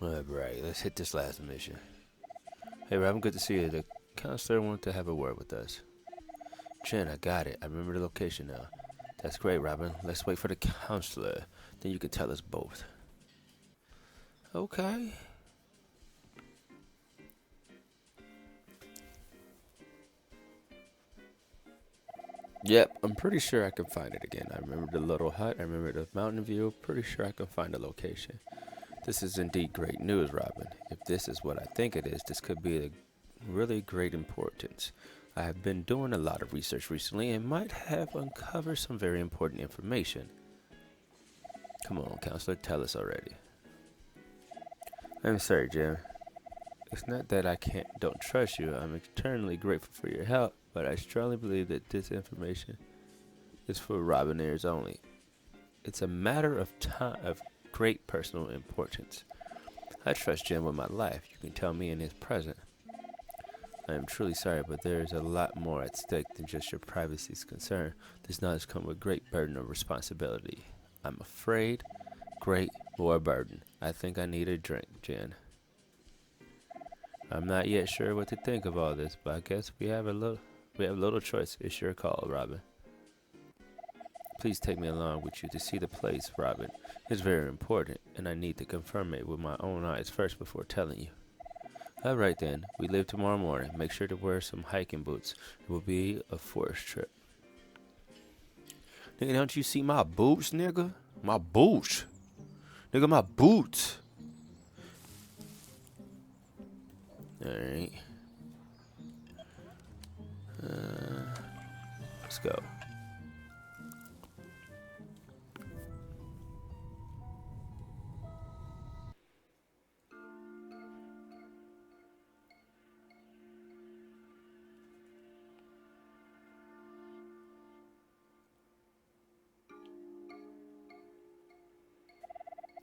Alright, let's hit this last mission. Hey, Robin, good to see you. The counselor wanted to have a word with us. Jen, I got it. I remember the location now. That's great, Robin. Let's wait for the counselor. Then you can tell us both. Okay. Yep, I'm pretty sure I can find it again. I remember the little hut. I remember the mountain view. Pretty sure I can find the location. This is indeed great news, Robin. If this is what I think it is, this could be a really great importance. I have been doing a lot of research recently and might have uncovered some very important information. Come on, counselor, tell us already. I'm sorry, Jim. It's not that I don't trust you. I'm eternally grateful for your help, but I strongly believe that this information is for Robin ears only. It's a matter of time of great personal importance. I trust Jim with my life. You can tell me in his presence. I am truly sorry, but there is a lot more at stake than just your privacy is concerned. This knowledge comes with great burden of responsibility. I'm afraid, great more burden. I think I need a drink, Jen. I'm not yet sure what to think of all this, but I guess we have little choice. It's your call, Robin. Please take me along with you to see the place, Robin. It's very important, and I need to confirm it with my own eyes first before telling you. Alright then, we leave tomorrow morning. Make sure to wear some hiking boots. It will be a forest trip. Nigga, don't you see my boots, nigga? My boots. Nigga, my boots. Alright. Let's go.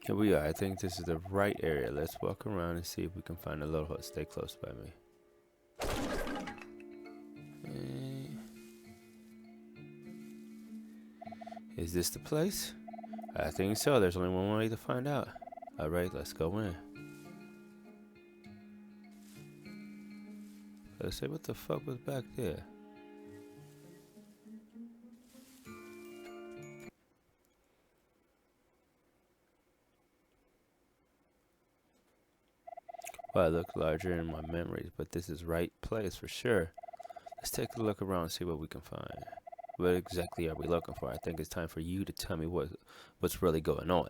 Here we are. I think this is the right area. Let's walk around and see if we can find a little hut. Stay close by me. Is this the place? I think so. There's only one way to find out. Alright, let's go in. Let's say what the fuck was back there. Well, it looks larger in my memories, but this is right place for sure. Let's take a look around and see what we can find. What exactly are we looking for? I think it's time for you to tell me what's really going on.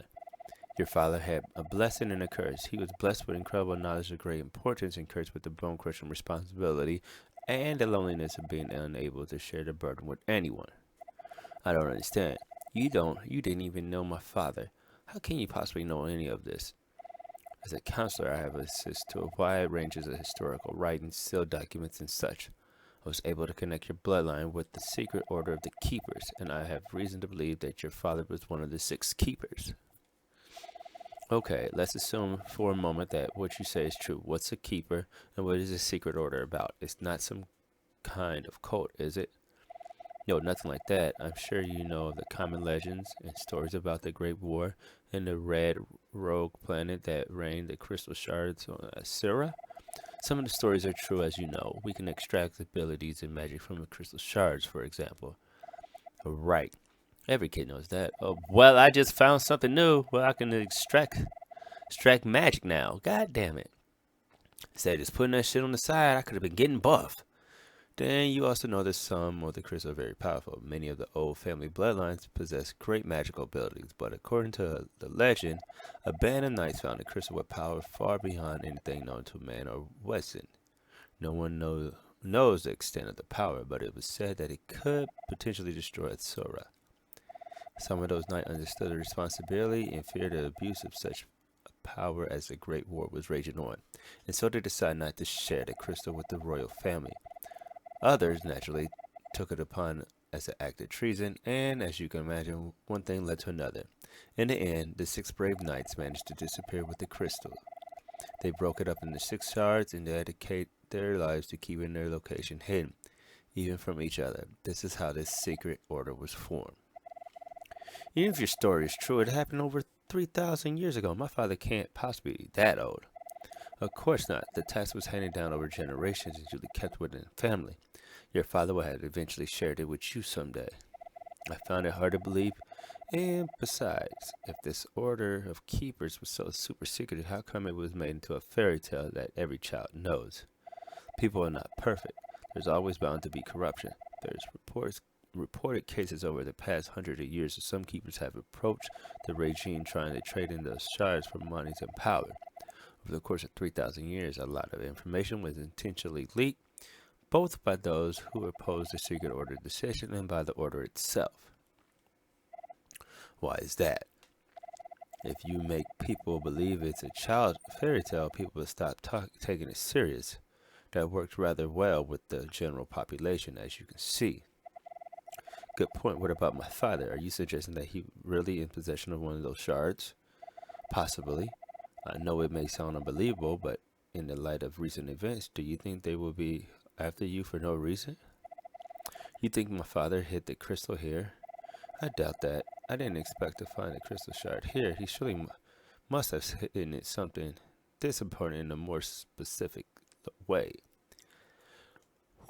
Your father had a blessing and a curse. He was blessed with incredible knowledge of great importance and cursed with the bone-crushing responsibility and the loneliness of being unable to share the burden with anyone. I don't understand. You didn't even know my father. How can you possibly know any of this? As a counselor, I have access to a wide range of historical writings, sealed documents, and such. I was able to connect your bloodline with the secret order of the Keepers, and I have reason to believe that your father was one of the 6 Keepers. Okay, let's assume for a moment that what you say is true. What's a Keeper, and what is a secret order about? It's not some kind of cult, is it? No, nothing like that. I'm sure you know of the common legends and stories about the Great War and the red rogue planet that rained the crystal shards on Asura. Some of the stories are true, as you know. We can extract abilities and magic from the crystal shards, for example. Right. Every kid knows that. Oh, well, I just found something new. Well, I can extract magic now. God damn it. Instead of just putting that shit on the side, I could have been getting buff. Then you also know that some of the crystals are very powerful. Many of the old family bloodlines possess great magical abilities, but according to the legend, a band of knights found a crystal with power far beyond anything known to man or Weston. No one knows the extent of the power, but it was said that it could potentially destroy Sora. Some of those knights understood the responsibility and feared the abuse of such power as the Great War was raging on, and so they decided not to share the crystal with the royal family. Others, naturally, took it upon as an act of treason, and as you can imagine, one thing led to another. In the end, the 6 brave knights managed to disappear with the crystal. They broke it up into 6 shards and dedicated their lives to keeping their location hidden, even from each other. This is how this secret order was formed. Even if your story is true, it happened over 3,000 years ago. My father can't possibly be that old. Of course not. The task was handed down over generations and usually kept within the family. Your father would have eventually shared it with you someday. I found it hard to believe. And besides, if this order of keepers was so super secretive, how come it was made into a fairy tale that every child knows? People are not perfect. There's always bound to be corruption. There's reported cases over the past hundred of years of some keepers have approached the regime trying to trade in those shards for money and power. Over the course of 3,000 years, a lot of information was intentionally leaked, both by those who opposed the secret order decision and by the order itself. Why is that? If you make people believe it's a child fairy tale, people will stop taking it serious. That worked rather well with the general population, as you can see. Good point. What about my father? Are you suggesting that he really in possession of one of those shards? Possibly. I know it may sound unbelievable, but in the light of recent events, do you think they will be after you for no reason? You think my father hid the crystal here? I doubt that. I didn't expect to find a crystal shard here. He surely must have hidden it something this important in a more specific way.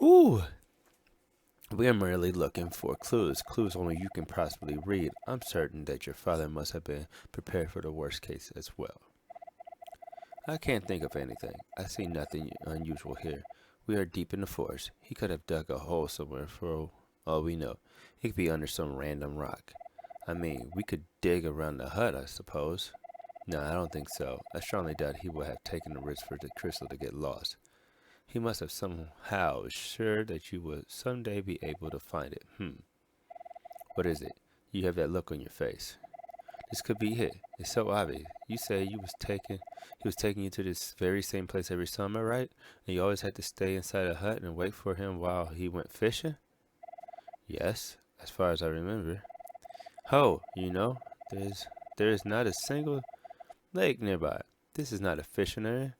Ooh! We are merely looking for clues only you can possibly read. I'm certain that your father must have been prepared for the worst case as well. I can't think of anything. I see nothing unusual here. We are deep in the forest. He could have dug a hole somewhere for all we know. It could be under some random rock. I mean, we could dig around the hut, I suppose. No, I don't think so. I strongly doubt he would have taken the risk for the crystal to get lost. He must have somehow assured that you would someday be able to find it. What is it? You have that look on your face. This could be it. It's so obvious. You say he was taking you to this very same place every summer, right? And you always had to stay inside a hut and wait for him while he went fishing? Yes, as far as I remember. Oh, there is not a single lake nearby. This is not a fishing area.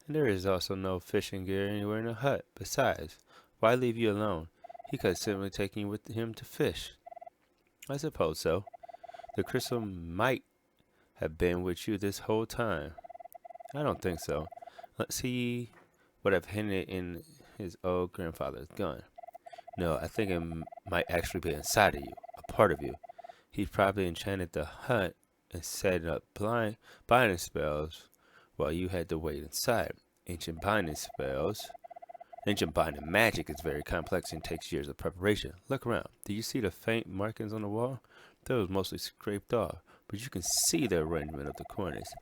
And there is also no fishing gear anywhere in the hut. Besides, why leave you alone? He could have simply taken you with him to fish. I suppose so. The crystal might have been with you this whole time. I don't think so. Let's see what I've hidden it in his old grandfather's gun. No, I think it might actually be inside of you, a part of you. He probably enchanted the hut and set up binding spells while you had to wait inside. Ancient binding magic is very complex and takes years of preparation. Look around. Do you see the faint markings on the wall? Those mostly scraped off, but you can see the arrangement of the corners.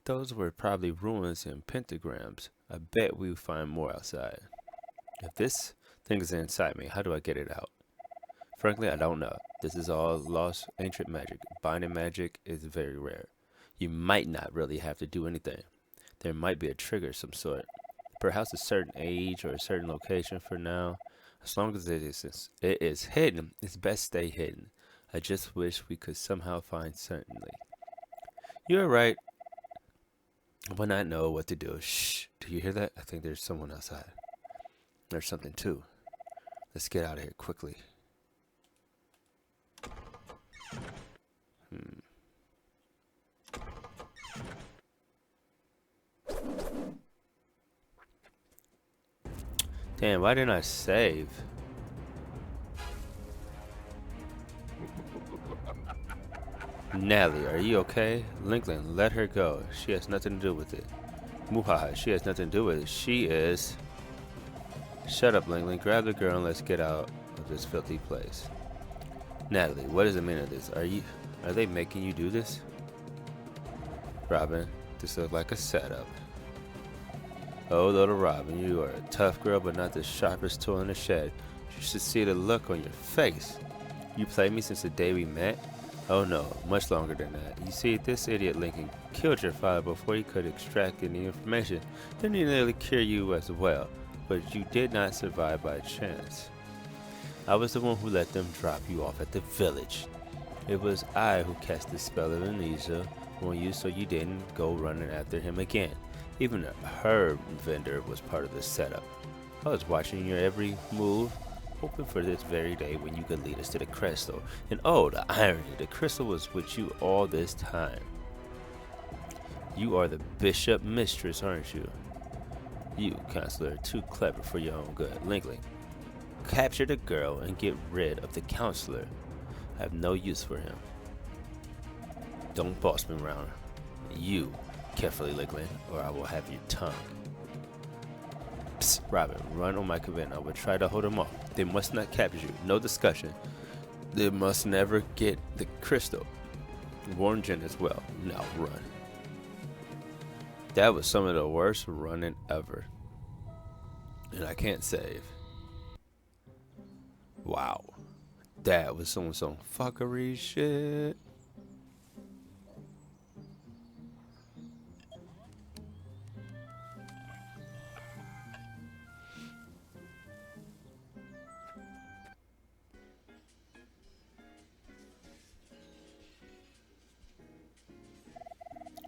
Those were probably runes and pentagrams. I bet we'll find more outside. If this thing is inside me, how do I get it out? Frankly, I don't know. This is all lost ancient magic. Binding magic is very rare. You might not really have to do anything. There might be a trigger of some sort. Perhaps a certain age or a certain location for now. As long as it is hidden, it's best stay hidden. I just wish we could somehow find certainly. You're right. When I know what to do. Shh. Do you hear that? I think there's someone outside. There's something too. Let's get out of here quickly. Damn, why didn't I save? Nelly, are you okay? Lincoln, let her go. She has nothing to do with it. Muhaha, she has nothing to do with it. She is... Shut up, Lincoln. Grab the girl and let's get out of this filthy place. Natalie, what does it mean of this? Are they making you do this? Robin, this looks like a setup. Oh, little Robin, you are a tough girl, but not the sharpest tool in the shed. You should see the look on your face. You played me since the day we met? Oh no, much longer than that. You see, this idiot Lincoln killed your father before he could extract any information. Then he nearly killed you as well, but you did not survive by chance. I was the one who let them drop you off at the village. It was I who cast the spell of amnesia on you so you didn't go running after him again. Even the herb vendor was part of the setup. I was watching your every move, hoping for this very day when you could lead us to the crystal. And oh, the irony, the crystal was with you all this time. You are the bishop mistress, aren't you? You, counselor, are too clever for your own good. Linkley, capture the girl and get rid of the counselor. I have no use for him. Don't boss me around. You, carefully, Linkley, or I will have your tongue. Psst, Robin, run on my command. I will try to hold them off. They must not capture you. No discussion. They must never get the crystal. Warn Jen as well. Now run. That was some of the worst running ever. And I can't save. Wow. That was some fuckery shit.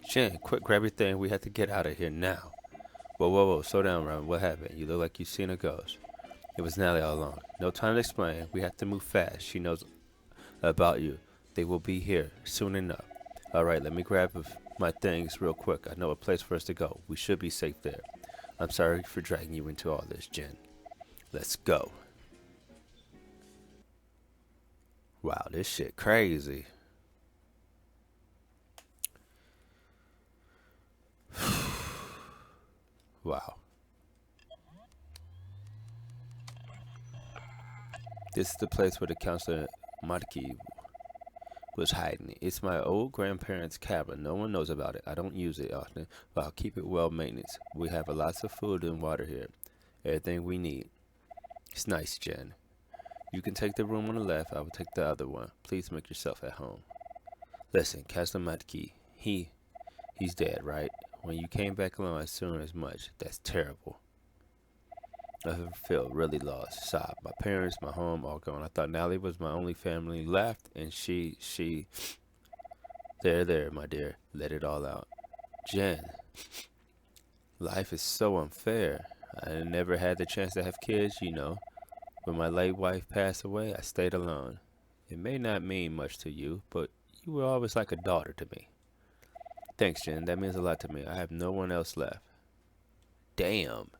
Jen, quick, grab your thing. We have to get out of here now. Whoa, slow down, Robin. What happened? You look like you've seen a ghost. It was Nellie all along. No time to explain. We have to move fast. She knows about you. They will be here soon enough. Alright, let me grab my things real quick. I know a place for us to go. We should be safe there. I'm sorry for dragging you into all this, Jen. Let's go. Wow, this shit crazy. Wow. This is the place where the counselor Matki was hiding. It's my old grandparents' cabin. No one knows about it. I don't use it often, but I'll keep it well maintenance. We have lots of food and water here. Everything we need. It's nice, Jen. You can take the room on the left. I will take the other one. Please make yourself at home. Listen, Counselor Matki, he's dead, right? When you came back along as soon as much, that's terrible. I feel really lost. Sob. My parents, my home, all gone. I thought Nally was my only family left, and she. There, my dear. Let it all out. Jen, life is so unfair. I never had the chance to have kids, you know. When my late wife passed away, I stayed alone. It may not mean much to you, but you were always like a daughter to me. Thanks, Jen. That means a lot to me. I have no one else left. Damn.